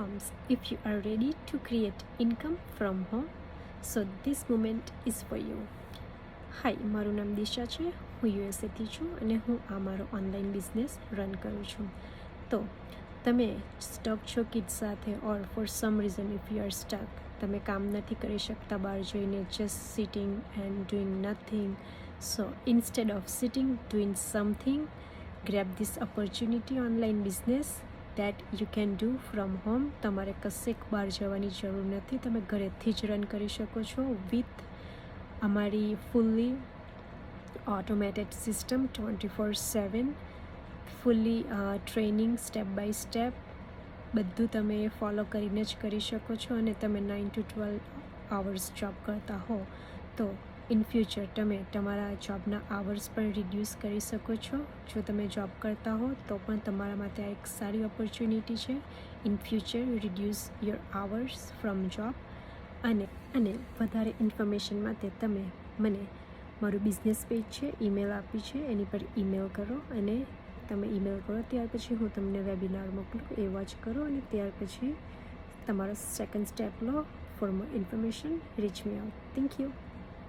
platforms if you are ready to create income from home. So this moment is for you. હાય, મારું નામ દિશા છે. હું યુએસએથી છું અને હું આ મારો ઓનલાઈન બિઝનેસ રન કરું છું. તો તમે સ્ટક છો કિડ્સ સાથે, or for some reason if you are stuck, તમે કામ નથી કરી શકતા બહાર જઈને, just sitting and doing nothing. So instead of sitting, doing something, grab this opportunity online business that you can do from home. તમારે કશેક બહાર જવાની જરૂર નથી, તમે ઘરેથી જ રન કરી શકો છો વિથ અમારી fully automated system 24/7, fully training step by step બધું તમે ફોલો કરીને જ કરી શકો છો. અને તમે 9 to 12 આવર્સ જોબ કરતા હો તો ઇન ફ્યુચર તમે તમારા જોબના આવર્સ પણ રિડ્યુસ કરી શકો છો. જો તમે જોબ કરતા હો તો પણ તમારા માટે આ એક સારી ઓપોર્ચ્યુનિટી છે. In future reduce your hours from job. અને વધારે ઇન્ફોર્મેશન માટે તમે મને મારું બિઝનેસ પેજ છે, ઈમેલ આપી છે, એની પર ઈમેલ કરો. અને તમે ઈમેલ કરો ત્યાર પછી હું તમને વેબિનાર મોકલું, એ વોચ કરો અને ત્યાર પછી તમારો સેકન્ડ સ્ટેપ લો. For more information reach me out. Thank you.